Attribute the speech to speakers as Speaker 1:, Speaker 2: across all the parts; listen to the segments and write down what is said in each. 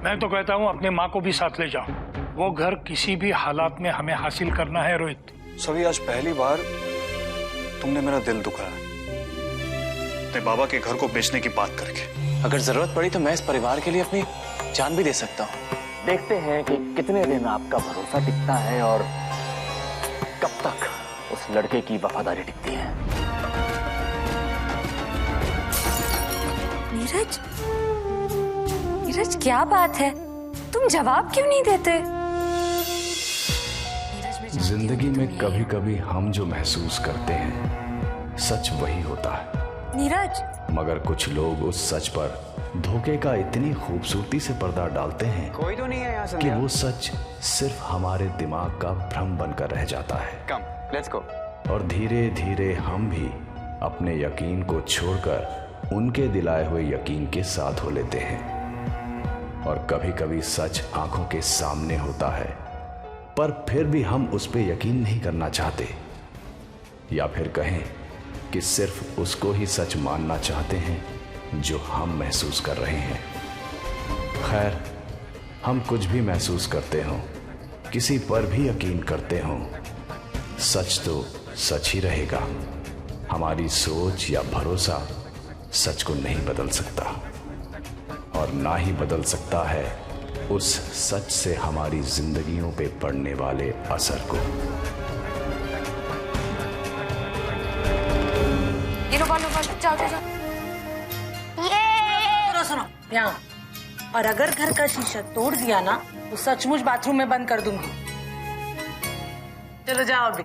Speaker 1: मैं तो कहता हूँ अपने माँ को भी साथ ले जाओ। वो घर किसी भी हालात में हमें हासिल करना है रोहित।
Speaker 2: सभी आज पहली बार तुमने मेरा दिल दुखाया अपने बाबा के घर को बेचने की बात करके।
Speaker 3: अगर जरूरत पड़ी तो मैं इस परिवार के लिए अपनी जान भी दे सकता हूँ। देखते हैं कि कितने दिन आपका भरोसा टिकता है और कब तक उस लड़के की वफादारी टिकती है।
Speaker 4: नीरज, नीरज क्या बात है, तुम जवाब क्यों नहीं देते?
Speaker 5: जिंदगी में कभी कभी हम जो महसूस करते हैं सच वही होता है
Speaker 4: नीरज।
Speaker 5: मगर कुछ लोग उस सच पर धोखे का इतनी खूबसूरती से पर्दा डालते हैं
Speaker 6: कोई तो नहीं है यहाँ
Speaker 5: कि वो सच सिर्फ हमारे दिमाग का भ्रम बनकर रह जाता है।
Speaker 6: कम, लेट्स गो।
Speaker 5: और धीरे धीरे हम भी अपने यकीन को छोड़कर उनके दिलाए हुए यकीन के साथ हो लेते हैं। और कभी कभी सच आंखों के सामने होता है पर फिर भी हम उस पर यकीन नहीं करना चाहते, या फिर कहें कि सिर्फ उसको ही सच मानना चाहते हैं जो हम महसूस कर रहे हैं। खैर, हम कुछ भी महसूस करते हों, किसी पर भी यकीन करते हों, सच तो सच ही रहेगा। हमारी सोच या भरोसा सच को नहीं बदल सकता और ना ही बदल सकता है उस सच से हमारी जिंदगियों पे पड़ने वाले असर को।
Speaker 4: जाओ जाओ।
Speaker 7: सुनो यहाँ, और अगर घर का शीशा तोड़ दिया ना तो सचमुच बाथरूम में बंद कर दूंगी। चलो जाओ अभी।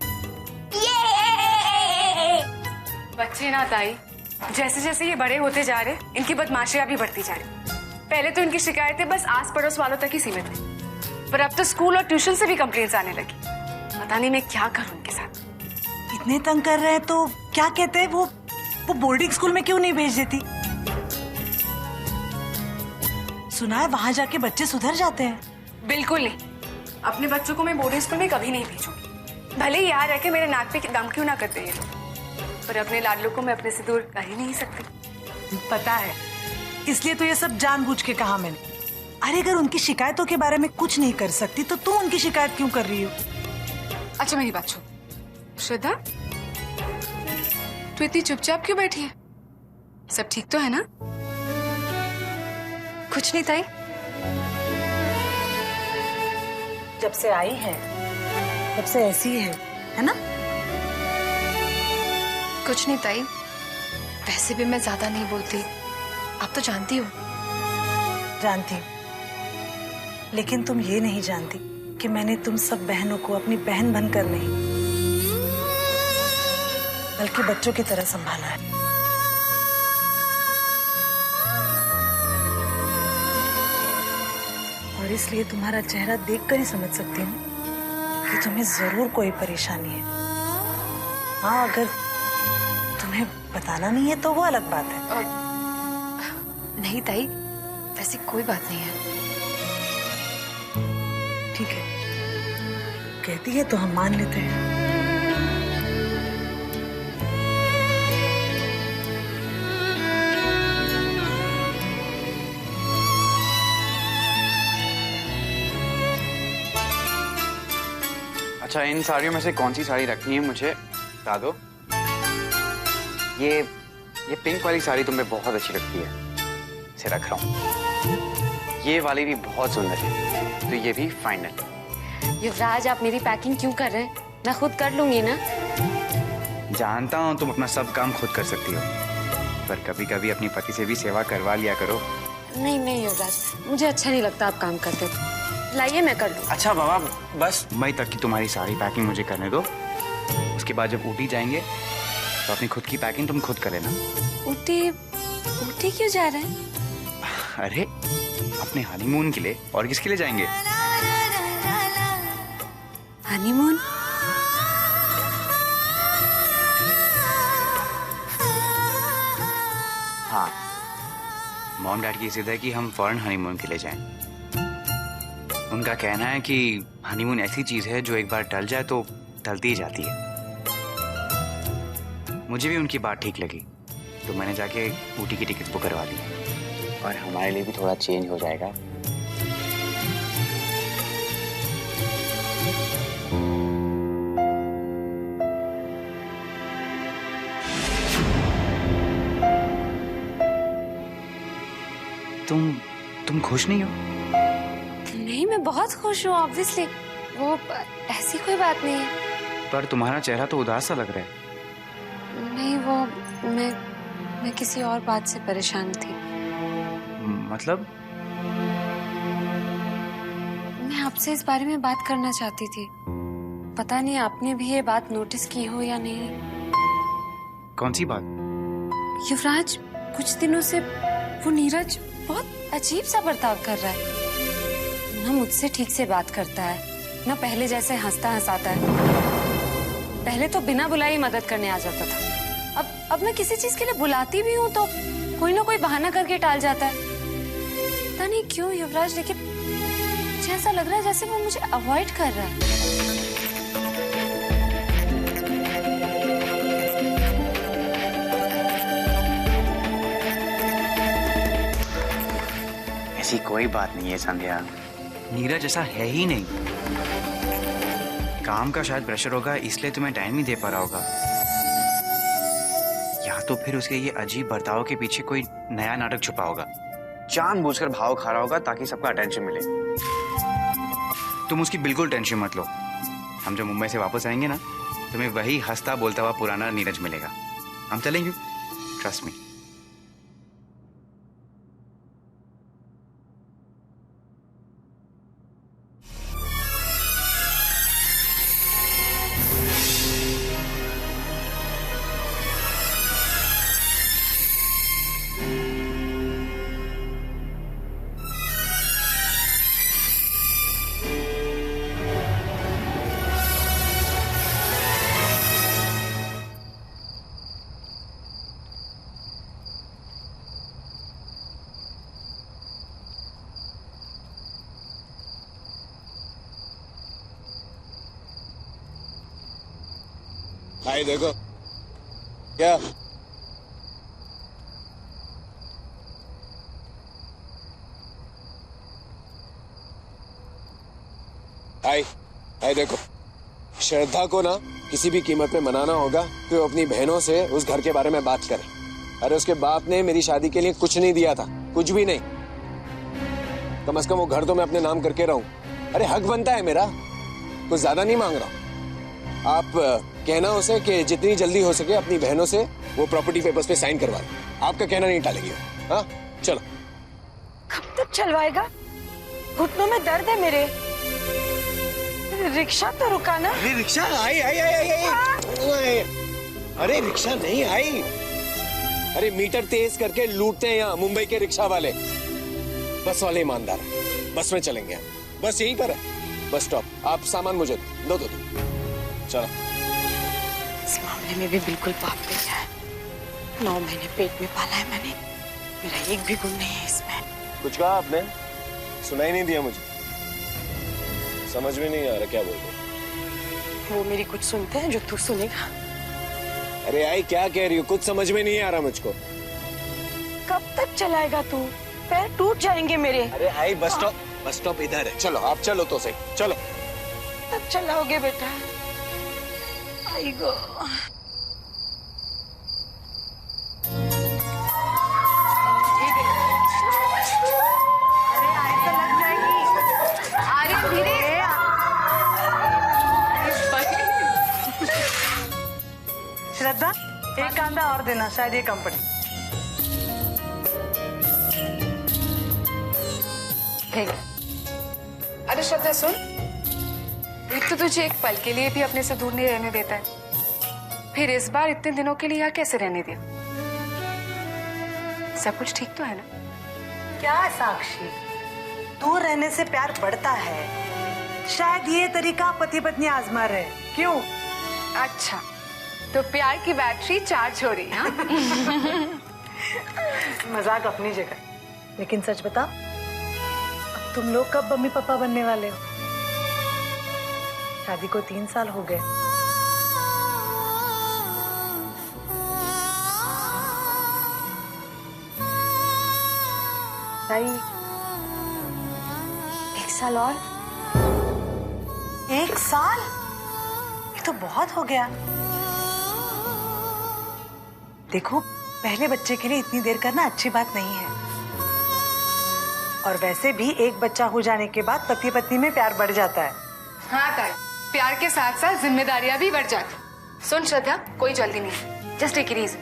Speaker 8: बच्चे ना ताई, जैसे जैसे ये बड़े होते जा रहे इनकी बदमाशियां भी बढ़ती जा रही। पहले तो इनकी शिकायतें बस आस पड़ोस वालों तक ही सीमित थी, पर अब तो स्कूल और ट्यूशन से भी कंप्लेंट्स आने लगी। पता नहीं मैं क्या करूं इनके साथ।
Speaker 7: इतने तंग कर रहे हैं तो क्या कहते हैं वो बोर्डिंग स्कूल में क्यों नहीं भेज देती? सुना है वहां जाके बच्चे सुधर जाते हैं।
Speaker 8: बिल्कुल नहीं, अपने बच्चों को मैं बोर्डिंग स्कूल में कभी नहीं भेजूंगी। भले ही यहाँ रह के मेरे नाक पे दम क्यों ना करते ये लोग, पर अपने लाडलों को मैं अपने से दूर कर ही नहीं सकती।
Speaker 7: पता है, इसलिए तो ये सब जानबूझ के कहा मैंने। अरे अगर उनकी शिकायतों के बारे में कुछ नहीं कर सकती तो तुम उनकी शिकायत क्यों कर रही हो?
Speaker 8: अच्छा मेरी बात सुन। श्रद्धा, तू इतनी चुपचाप क्यों बैठी है? सब ठीक तो है ना?
Speaker 4: कुछ नहीं ताई।
Speaker 7: जब से आई है तब से ऐसी ही है ना?
Speaker 4: कुछ नहीं ताई, वैसे भी मैं ज्यादा नहीं बोलती, आप तो जानती हो।
Speaker 7: जानती हूँ, लेकिन तुम ये नहीं जानती कि मैंने तुम सब बहनों को अपनी बहन बनकर नहीं बल्कि बच्चों की तरह संभाला है। और इसलिए तुम्हारा चेहरा देखकर ही समझ सकती हूँ कि तुम्हें जरूर कोई परेशानी है। हाँ, अगर तुम्हें बताना नहीं है तो वो अलग बात है।
Speaker 4: नहीं ताई, वैसी कोई बात नहीं है।
Speaker 7: ठीक है, कहती है तो हम मान लेते हैं।
Speaker 6: अच्छा, इन साड़ियों में से कौन सी साड़ी रखनी है मुझे बता दो। ये पिंक वाली साड़ी तुम्हें बहुत अच्छी लगती है, इसे रख रहा हूँ। ये वाली भी बहुत सुंदर है, तो ये भी फाइनल।
Speaker 4: युवराज, आप मेरी पैकिंग क्यों कर रहे हैं? मैं खुद कर लूंगी ना।
Speaker 6: जानता हूँ तुम अपना सब काम खुद कर सकती हो, पर कभी कभी अपने पति से भी सेवा करवा लिया करो।
Speaker 4: नहीं नहीं युवराज, मुझे अच्छा नहीं लगता आप काम करते। लाइए मैं कर लूँ।
Speaker 6: अच्छा बाबा, बस मई तक की तुम्हारी सारी पैकिंग मुझे करने दो। उसके बाद जब ऊटी जाएंगे तो अपनी खुद की पैकिंग तुम खुद कर लेना।
Speaker 4: ऊटी क्यों जा रहे हैं?
Speaker 6: अरे अपने हनीमून के लिए। और किसके लिए जाएंगे?
Speaker 4: हनीमून?
Speaker 6: हाँ, मॉम डैड की जिद है कि हम फॉरेन हनीमून के लिए जाएं। उनका कहना है कि हनीमून ऐसी चीज है जो एक बार टल जाए तो टलती ही जाती है। मुझे भी उनकी बात ठीक लगी, तो मैंने जाके ऊटी की टिकट बुक करवा ली। और हमारे लिए भी थोड़ा चेंज हो जाएगा। तुम खुश नहीं हो?
Speaker 4: नहीं, मैं बहुत खुश हूँ ऑब्वियसली। वो ऐसी कोई बात नहीं है।
Speaker 6: पर तुम्हारा चेहरा तो उदास सा लग रहा है।
Speaker 4: नहीं, वो मैं किसी और बात से परेशान थी।
Speaker 6: मतलब?
Speaker 4: मैं आपसे इस बारे में बात करना चाहती थी। पता नहीं आपने भी ये बात नोटिस की हो या नहीं।
Speaker 6: कौन सी बात?
Speaker 4: युवराज, कुछ दिनों से वो नीरज बहुत अजीब सा बर्ताव कर रहा है। ना मुझसे ठीक से बात करता है, ना पहले जैसे हंसता हंसाता है। पहले तो बिना बुलाए ही मदद करने आ जाता था। अब मैं किसी चीज के लिए बुलाती भी हूँ तो कोई ना कोई बहाना करके टाल जाता है। पता नहीं क्यों युवराज, लेकिन मुझे ऐसा लग रहा है जैसे वो मुझे अवॉइड कर रहा है।
Speaker 6: ऐसी कोई बात नहीं है संध्या। नीरज ऐसा है ही नहीं। काम का शायद प्रेशर होगा, इसलिए तुम्हें टाइम नहीं दे पा रहा होगा। या तो फिर उसके ये अजीब बर्ताव के पीछे कोई नया नाटक छुपा होगा। जानबूझकर भाव खा रहा होगा ताकि सबका अटेंशन मिले। तुम उसकी बिल्कुल टेंशन मत लो। हम जब मुंबई से वापस आएंगे ना, तुम्हें वही हंसता बोलता हुआ पुराना नीरज मिलेगा। हम चलेंगे, ट्रस्ट मी।
Speaker 9: भाई देखो क्या भाई देखो, श्रद्धा को ना किसी भी कीमत पे मनाना होगा तो अपनी बहनों से उस घर के बारे में बात करे। अरे उसके बाप ने मेरी शादी के लिए कुछ नहीं दिया था, कुछ भी नहीं। कम से कम वो घर तो मैं अपने नाम करके रहूं। अरे हक बनता है मेरा, कुछ ज्यादा नहीं मांग रहा हूं। आप कहना उसे कि जितनी जल्दी हो सके अपनी बहनों से वो प्रॉपर्टी पेपर्स पे साइन करवा दे। आपका कहना नहीं टालेगी। हाँ चलो।
Speaker 7: कब तक चलवाएगा? घुटनों में दर्द है मेरे। रिक्शा तो रुका ना।
Speaker 9: अरे रिक्शा आई। अरे रिक्शा नहीं आई। अरे मीटर तेज करके लूटते हैं यहाँ मुंबई के रिक्शा वाले। बस वाले ईमानदार, बस में चलेंगे। बस यहीं पर है, बस स्टॉप। आप सामान मुझे दो। चलो।
Speaker 7: इस मामले में भी बिल्कुल पाप नहीं है। 9 महीने पेट में पाला है मैंने, मेरा एक भी गुण नहीं है इसमें।
Speaker 9: कुछ कहा आपने? सुनाई नहीं दिया मुझे, समझ में नहीं आ रहा क्या बोल रहे।
Speaker 7: वो मेरी कुछ सुनते हैं जो तू सुनेगा।
Speaker 9: अरे आई क्या कह रही हो? कुछ समझ में नहीं आ रहा मुझको।
Speaker 7: कब तक चलाएगा तू? पैर टूट जाएंगे मेरे।
Speaker 9: अरे आई बस स्टॉप इधर है। चलो आप चलो तो सही, चलो।
Speaker 7: तब चलाओगे बेटा? आई गो।
Speaker 10: श्रद्धा, एक कांदा और देना, शायद ये कम पड़े।
Speaker 8: अरे श्रद्धा सुन, एक तो तुझे एक पल के लिए भी अपने से दूर नहीं रहने देता है, फिर इस बार इतने दिनों के लिए यहाँ कैसे रहने दिया? सब कुछ ठीक तो है ना?
Speaker 10: क्या है साक्षी, दूर रहने से प्यार बढ़ता है। शायद ये तरीका पति पत्नी आजमा रहे। क्यों?
Speaker 8: अच्छा, तो प्यार की बैटरी चार्ज हो रही है।
Speaker 10: मजाक अपनी जगह, लेकिन सच बता, अब तुम लोग कब मम्मी पापा बनने वाले हो? शादी को 3 साल हो गए। भाई
Speaker 4: 1 साल और?
Speaker 10: 1 साल? ये तो बहुत हो गया। देखो, पहले बच्चे के लिए इतनी देर करना अच्छी बात नहीं है। और वैसे भी एक बच्चा हो जाने के बाद पति पत्नी में प्यार बढ़ जाता है।
Speaker 8: हाँ ताई, प्यार के साथ साथ जिम्मेदारियां भी बढ़ जाती। सुन श्रद्धा, कोई जल्दी नहीं, जस्ट टेक इट इजी।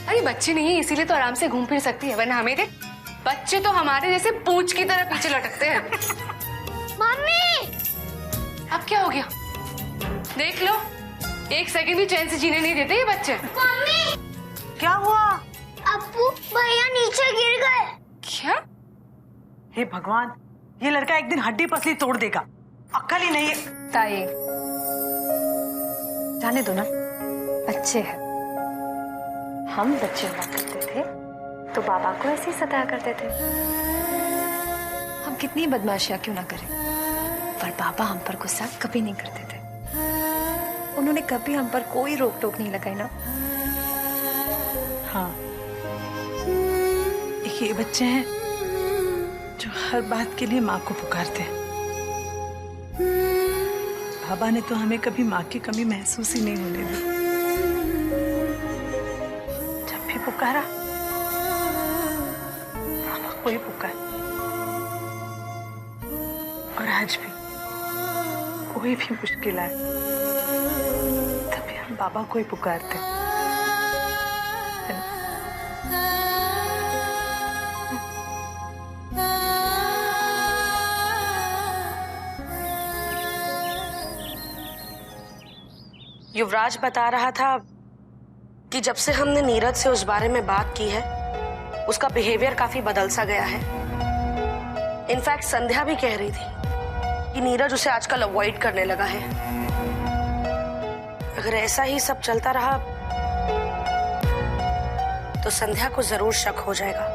Speaker 8: अरे बच्ची नहीं है इसीलिए तो आराम से घूम फिर सकती है, वरना हमें देख, बच्चे तो हमारे जैसे पूंछ की तरह पीछे लटकते हैं।
Speaker 11: मम्मी!
Speaker 8: अब क्या हो गया? देख लो, एक सेकंड भी चैन से जीने नहीं देते ये बच्चे।
Speaker 11: मम्मी!
Speaker 10: क्या हुआ?
Speaker 11: अप्पू भैया नीचे गिर गए।
Speaker 8: क्या?
Speaker 10: हे भगवान, ये लड़का एक दिन हड्डी पसली तोड़ देगा, अक्ल ही नहीं है।
Speaker 4: ताई, जाने दो ना, बच्चे हैं। हम बच्चे हुआ करते थे तो बाबा को ऐसे ही सताया करते थे। हम कितनी बदमाशियां क्यों ना करें, पर बाबा हम पर गुस्सा कभी नहीं करते थे। उन्होंने कभी हम पर कोई रोक टोक नहीं लगाई ना।
Speaker 10: हाँ, ये बच्चे हैं जो हर बात के लिए माँ को पुकारते हैं। बाबा ने तो हमें कभी माँ की kami महसूस ही नहीं होने दी। जब भी पुकारा बाबा को ही पुकार, और आज भी कोई भी मुश्किल आए तभी हम बाबा को ही पुकारते हैं।
Speaker 12: युवराज बता रहा था कि जब से हमने नीरज से उस बारे में बात की है, उसका बिहेवियर काफी बदल सा गया है। इनफैक्ट संध्या भी कह रही थी कि नीरज उसे आजकल अवॉइड करने लगा है। अगर ऐसा ही सब चलता रहा तो संध्या को जरूर शक हो जाएगा।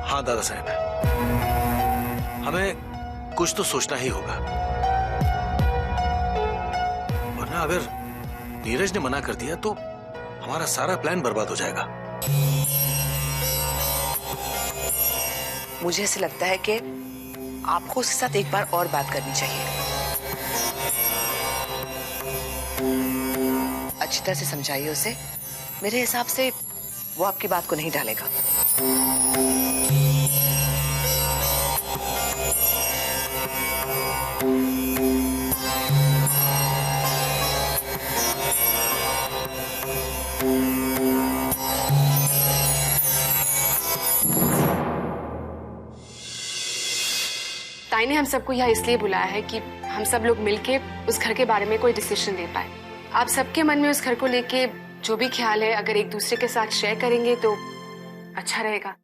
Speaker 13: हाँ दादा साहब, हमें कुछ तो सोचना ही होगा, वरना अगर नीरज ने मना कर दिया तो हमारा सारा प्लान बर्बाद हो जाएगा।
Speaker 12: मुझे ऐसे लगता है कि आपको उसके साथ एक बार और बात करनी चाहिए, अच्छी तरह से समझाइए उसे। मेरे हिसाब से वो आपकी बात को नहीं डालेगा।
Speaker 8: ताई ने हम सबको यहाँ इसलिए बुलाया है कि हम सब लोग मिलके उस घर के बारे में कोई डिसीजन ले पाए। आप सबके मन में उस घर को लेके जो भी ख्याल है, अगर एक दूसरे के साथ शेयर करेंगे तो अच्छा रहेगा।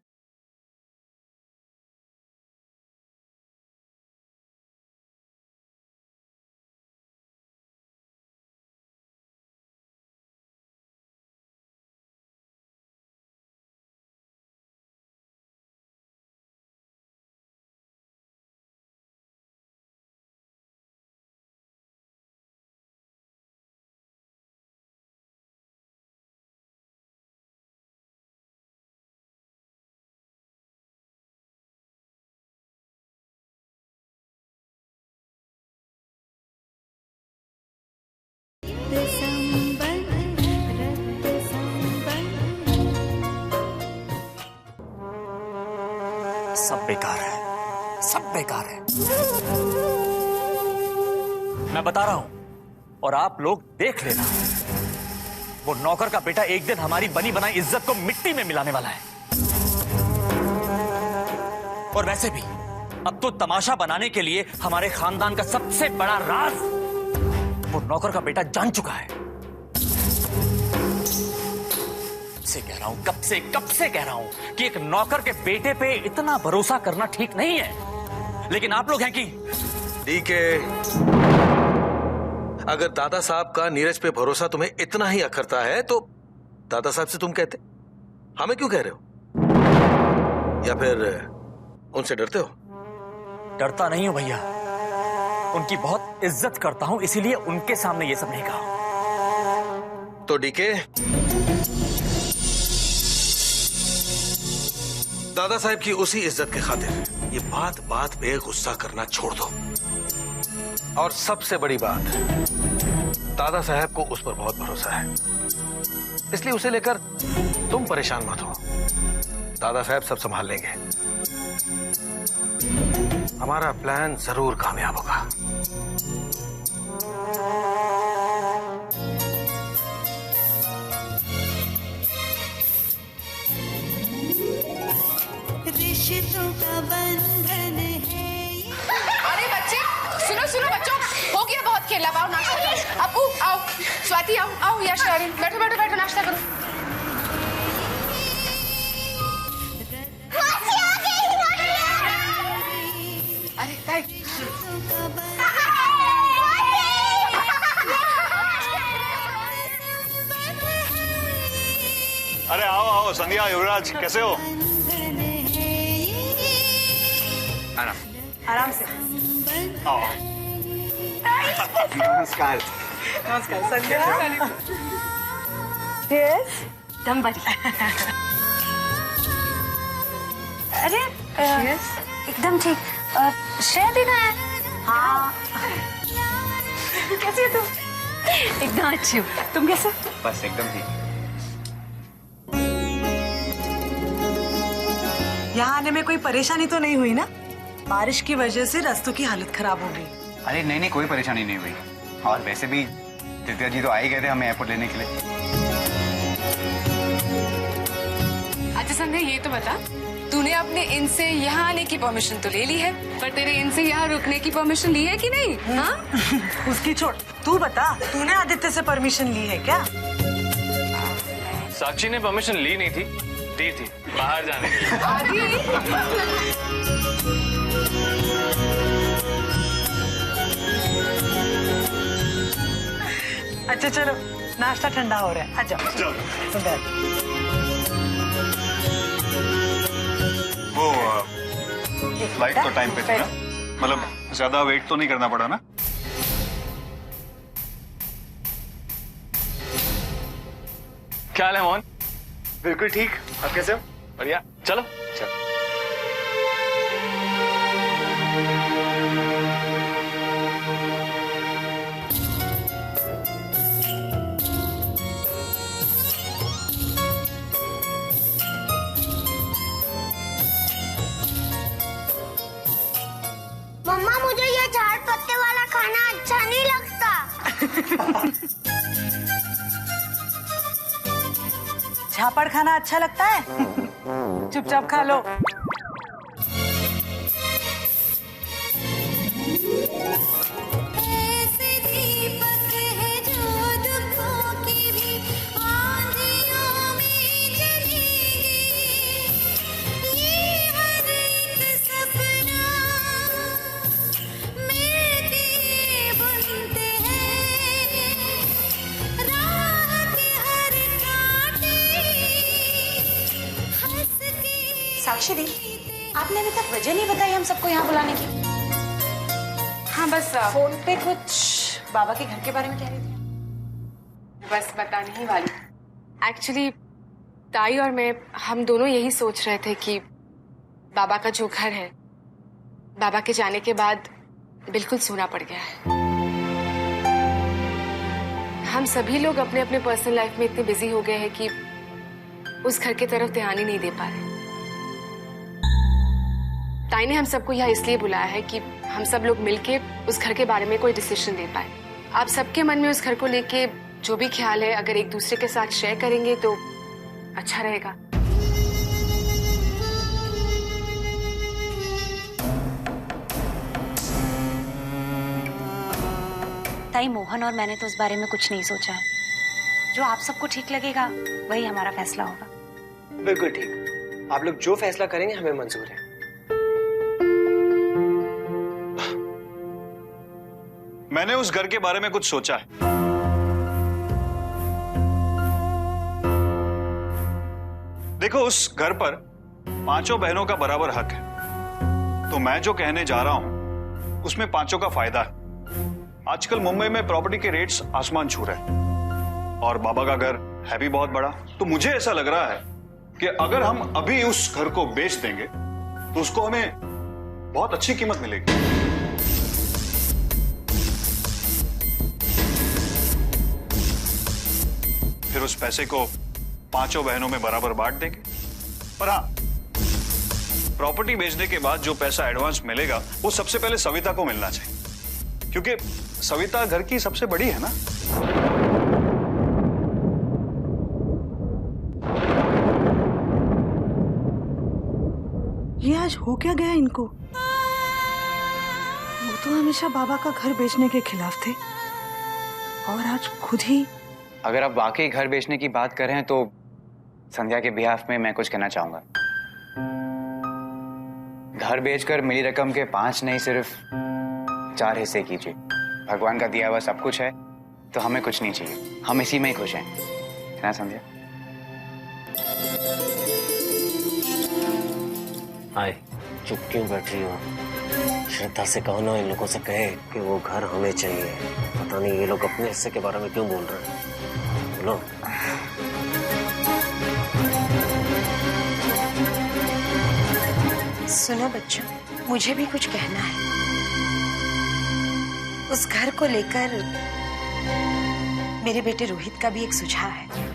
Speaker 3: सब बेकार है, सब बेकार है। मैं बता रहा हूं और आप लोग देख लेना, वो नौकर का बेटा एक दिन हमारी बनी बनाई इज्जत को मिट्टी में मिलाने वाला है। और वैसे भी अब तो तमाशा बनाने के लिए हमारे खानदान का सबसे बड़ा राज वो नौकर का बेटा जान चुका है। कह रहा हूं, कब से कह रहा हूं कि एक नौकर के बेटे पे इतना भरोसा करना ठीक नहीं है, लेकिन आप लोग हैं कि
Speaker 13: डीके, अगर दादा साहब का नीरज पे भरोसा तुम्हें इतना ही अखरता है तो दादा साहब से तुम कहते, हमें क्यों कह रहे हो? या फिर उनसे डरते हो?
Speaker 3: डरता नहीं हूं भैया, उनकी बहुत इज्जत करता हूं, इसीलिए उनके सामने ये सब नहीं कहा।
Speaker 13: तो डीके, दादा साहब की उसी इज्जत के खातिर ये बात बात पे गुस्सा करना छोड़ दो। और सबसे बड़ी बात, दादा साहब को उस पर बहुत भरोसा है, इसलिए उसे लेकर तुम परेशान मत हो, दादा साहब सब संभाल लेंगे। हमारा प्लान जरूर कामयाब होगा।
Speaker 14: रिश्तों का बंधन है।
Speaker 8: अरे बच्चे, सुनो सुनो बच्चों, हो गया बहुत खेला, आओ नाश्ता करो। अप्पू आओ, स्वाति आओ, आओ यश आर्यन, बैठो बैठो बैठो, नाश्ता करो। अरे ताई,
Speaker 2: अरे आओ आओ, संध्या, युवराज, कैसे हो?
Speaker 10: आराम से।
Speaker 2: आओ।
Speaker 9: नमस्कार।
Speaker 10: नमस्कार संध्या। यस,
Speaker 4: दम भरी। अरे एकदम ठीक। श्रेया भी कहाँ है?
Speaker 10: हाँ।
Speaker 4: कैसी है तुम? एकदम अच्छी हूँ। तुम कैसे?
Speaker 6: बस एकदम ठीक।
Speaker 10: यहाँ आने में कोई परेशानी तो नहीं हुई ना? बारिश की वजह से रास्तों की हालत खराब हो गई।
Speaker 6: अरे नहीं नहीं, कोई परेशानी नहीं हुई। और वैसे भी दित्या जी तो आ ही गए थे हमें एयरपोर्ट लेने के लिए।
Speaker 8: अच्छा संध्या, ये तो बता, तूने अपने इनसे यहाँ आने की परमिशन तो ले ली है, पर तेरे इनसे यहाँ रुकने की परमिशन ली है कि नहीं? हाँ?
Speaker 10: उसकी छोड़, तू बता, तूने आदित्य से परमिशन ली है क्या?
Speaker 15: साक्षी ने परमिशन ली नहीं थी, दी थी बाहर जाने के लिए।
Speaker 10: अच्छा चलो, नाश्ता ठंडा हो रहा है, आ जाओ।
Speaker 2: वो फ्लाइट तो टाइम पे थी ना? मतलब ज्यादा वेट तो नहीं करना पड़ा ना?
Speaker 15: क्या हाल है मोहन?
Speaker 9: बिल्कुल ठीक, आप कैसे हो?
Speaker 15: बढ़िया, चलो।
Speaker 11: मम्मा, मुझे ये झाड़ पत्ते वाला खाना अच्छा नहीं लगता।
Speaker 10: झापड़ खाना अच्छा लगता है? चुपचाप खा लो।
Speaker 14: ऐसे दीपक है जो दुखों की भी आंधियों में जलेंगे। ये हर एक सपना मिलके बुनते हैं, राह के हर कांटे हंस के।
Speaker 4: साक्षी दी, आपने अभी तक वजह नहीं बताई हम सबको यहाँ बुलाने की।
Speaker 8: हाँ बस
Speaker 4: फोन पे कुछ बाबा के घर के बारे में कह रही थी।
Speaker 8: बस बताने ही वाली। एक्चुअली ताई और मैं, हम दोनों यही सोच रहे थे कि बाबा का जो घर है, बाबा के जाने के बाद बिल्कुल सूना पड़ गया है। हम सभी लोग अपने अपने पर्सनल लाइफ में इतने बिजी हो गए हैं कि उस घर की तरफ ध्यान ही नहीं दे पा रहे। ताई ने हम सबको यहाँ इसलिए बुलाया है कि हम सब लोग मिलके उस घर के बारे में कोई डिसीजन ले पाए। आप सबके मन में उस घर को लेके जो भी ख्याल है, अगर एक दूसरे के साथ शेयर करेंगे तो अच्छा रहेगा।
Speaker 4: ताई, मोहन और मैंने तो इस बारे में कुछ नहीं सोचा है। जो आप सबको ठीक लगेगा वही हमारा फैसला होगा।
Speaker 9: बिल्कुल ठीक, आप लोग जो फैसला करेंगे हमें मंजूर है।
Speaker 2: मैंने उस घर के बारे में कुछ सोचा है। देखो, उस घर पर 5 बहनों का बराबर हक है, तो मैं जो कहने जा रहा हूं उसमें 5 का फायदा है। आजकल मुंबई में प्रॉपर्टी के रेट्स आसमान छू रहे हैं और बाबा का घर है भी बहुत बड़ा, तो मुझे ऐसा लग रहा है कि अगर हम अभी उस घर को बेच देंगे तो उसको हमें बहुत अच्छी कीमत मिलेगी। फिर उस पैसे को पांचों बहनों में बराबर बांट देंगे। पर हाँ, प्रॉपर्टी बेचने के बाद जो पैसा एडवांस मिलेगा वो सबसे पहले सविता को मिलना चाहिए, क्योंकि सविता घर की सबसे बड़ी है ना।
Speaker 7: ये आज हो क्या गया इनको? वो तो हमेशा बाबा का घर बेचने के खिलाफ थे और आज खुद ही।
Speaker 6: अगर आप वाकई घर बेचने की बात कर रहे हैं तो संध्या के बिहाफ में मैं कुछ कहना चाहूंगा। घर बेचकर मिली रकम के 5 नहीं सिर्फ 4 हिस्से कीजिए। भगवान का दिया हुआ सब कुछ है तो हमें कुछ नहीं चाहिए, हम इसी में ही खुश हैं, है ना संध्या?
Speaker 3: आए, चुप क्यों बैठी हो? श्रद्धा से कहो ना, इन लोगों से कहे कि वो घर हमें चाहिए। पता नहीं ये लोग अपने हिस्से के बारे में क्यों बोल रहे हैं। बोलो।
Speaker 12: सुनो बच्चों, मुझे भी कुछ कहना है। उस घर को लेकर मेरे बेटे रोहित का भी एक सुझाव है।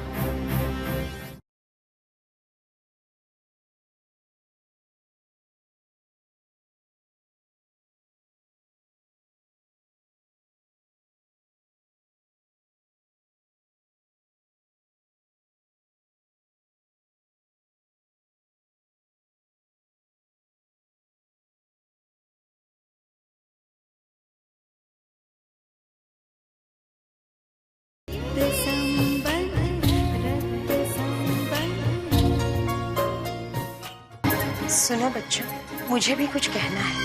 Speaker 12: सुनो बच्चों, मुझे भी कुछ कहना है।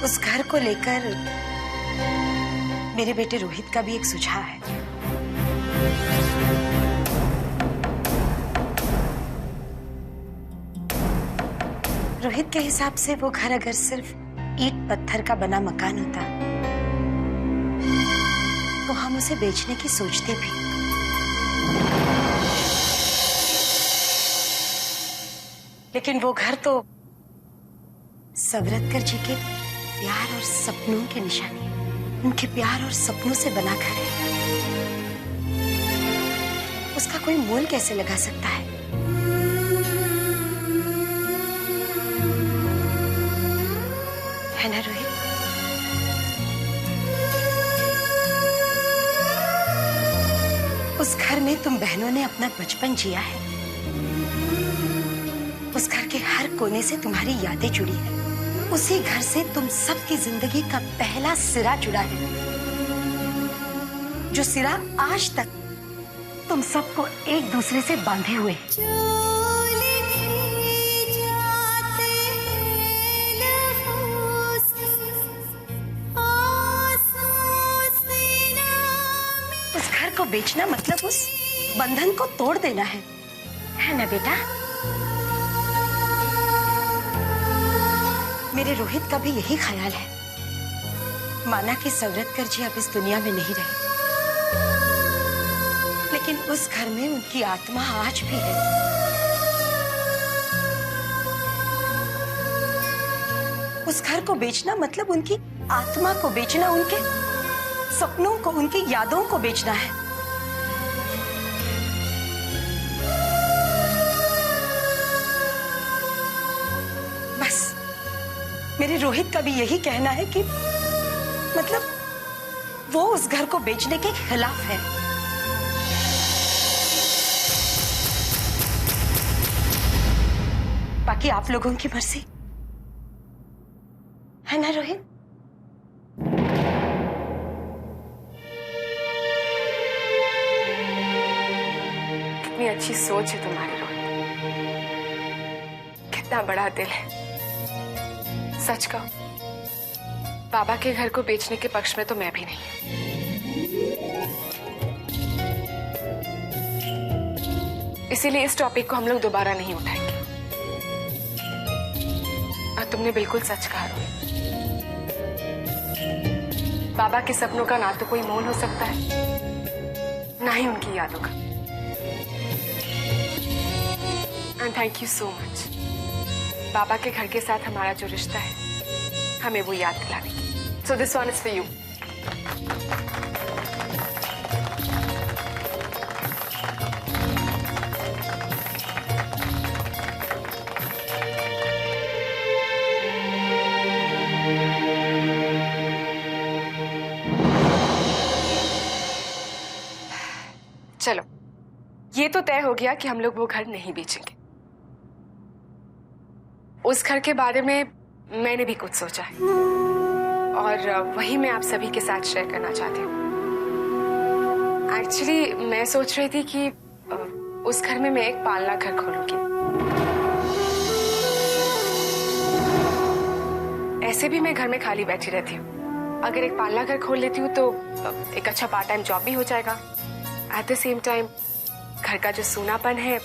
Speaker 12: उस घर को लेकर मेरे बेटे रोहित का भी एक सुझाव है। रोहित के हिसाब से वो घर अगर सिर्फ ईंट पत्थर का बना मकान होता तो हम उसे बेचने की सोचते भी। लेकिन वो घर तो सवरतकर जी के प्यार और सपनों की निशानी है। उनके प्यार और सपनों से बना घर है। उसका कोई मोल कैसे लगा सकता है? है ना रोहित? उस घर में तुम बहनों ने अपना बचपन जिया है। उस घर के हर कोने से तुम्हारी यादें जुड़ी है। उसी घर से तुम सबकी जिंदगी का पहला सिरा जुड़ा है, जो सिरा आज तक तुम सबको एक दूसरे से बांधे हुए है। उस घर को बेचना मतलब उस बंधन को तोड़ देना है ना बेटा? मेरे रोहित का भी यही ख्याल है। माना कि सवरतकर जी अब इस दुनिया में नहीं रहे, लेकिन उस घर में उनकी आत्मा आज भी है। उस घर को बेचना मतलब उनकी आत्मा को बेचना, उनके सपनों को, उनकी यादों को बेचना है। बस मेरे रोहित का भी यही कहना है कि मतलब वो उस घर को बेचने के खिलाफ है। बाकी आप लोगों की मर्जी, है ना रोहित?
Speaker 8: कितनी अच्छी सोच है तुम्हारी रोहित, कितना बड़ा दिल है। सच कहो, बाबा के घर को बेचने के पक्ष में तो मैं भी नहीं हूं। इसीलिए इस टॉपिक को हम लोग दोबारा नहीं उठाएंगे। और तुमने बिल्कुल सच कहा रोहित, बाबा के सपनों का ना तो कोई मोल हो सकता है, ना ही उनकी यादों का। And thank you so much बाबा के घर के साथ हमारा जो रिश्ता है, हमें वो याद दिलाने की। So this one is for you. चलो, ये तो तय हो गया कि हम लोग वो घर नहीं बेचेंगे। उस घर के बारे में मैंने भी कुछ सोचा है और वही मैं आप सभी के साथ शेयर करना चाहती हूँ। एक्चुअली मैं सोच रही थी कि उस घर में मैं एक पालना घर खोलूंगी। ऐसे भी मैं घर में खाली बैठी रहती हूँ, अगर एक पालना घर खोल लेती हूँ तो एक अच्छा पार्ट टाइम जॉब भी हो जाएगा। एट द सेम टाइम घर का जो सूनापन है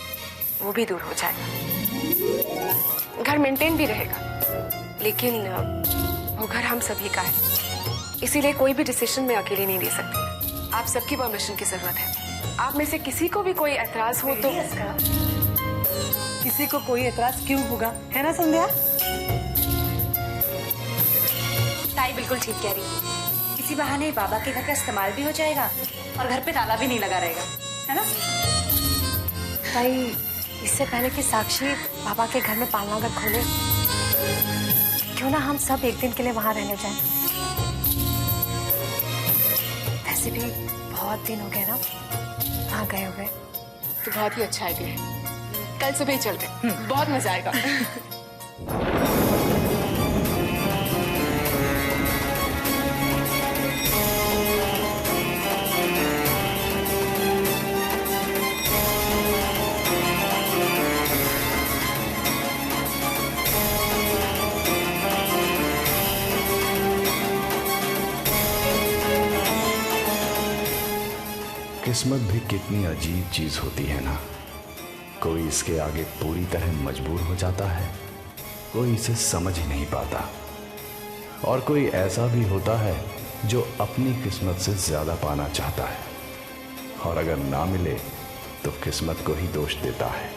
Speaker 8: वो भी दूर हो जाएगा। घर मेंटेन भी रहेगा, लेकिन वो घर हम सभी का है, इसीलिए कोई भी डिसीजन मैं अकेले नहीं ले सकती। आप सबकी परमिशन की जरूरत है। आप में से किसी को भी कोई एतराज हो तो।
Speaker 10: किसी को कोई एतराज क्यों होगा, है ना संध्या?
Speaker 16: ताई बिल्कुल ठीक कह रही है। इसी बहाने बाबा के घर का इस्तेमाल भी हो जाएगा और घर पे ताला भी नहीं लगा रहेगा, है ना?
Speaker 4: ताई, इससे पहले कि साक्षी बाबा के घर में पालना घर खोले, क्यों ना हम सब एक दिन के लिए वहां रहने जाएं? वैसे भी बहुत दिन हो गए ना वहां गए हुए।
Speaker 8: तो बहुत ही अच्छा आइडिया है, कल सुबह ही चलते हैं, बहुत मजा आएगा।
Speaker 5: किस्मत भी कितनी अजीब चीज होती है ना। कोई इसके आगे पूरी तरह मजबूर हो जाता है, कोई इसे समझ ही नहीं पाता, और कोई ऐसा भी होता है जो अपनी किस्मत से ज्यादा पाना चाहता है, और अगर ना मिले तो किस्मत को ही दोष देता है।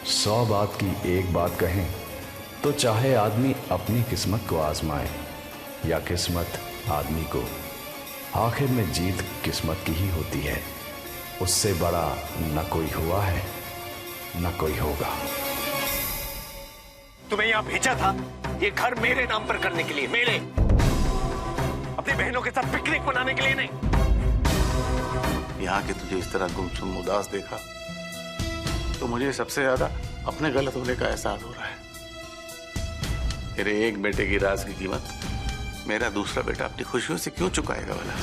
Speaker 5: 100 बात की एक बात कहें तो चाहे आदमी अपनी किस्मत को आजमाए या किस्मत आदमी को, आखिर में जीत किस्मत की ही होती है। उससे बड़ा न कोई हुआ है न कोई होगा।
Speaker 17: तुम्हें यहाँ भेजा था ये घर मेरे नाम पर करने के लिए, मेरे अपनी बहनों के साथ पिकनिक मनाने के लिए नहीं।
Speaker 18: यहाँ के तुझे इस तरह गुमसुम उदास देखा तो मुझे सबसे ज्यादा अपने गलत होने का एहसास हो रहा है। तेरे एक बेटे की राज की कीमत मेरा दूसरा बेटा अपनी खुशियों से क्यों चुकाएगा भला?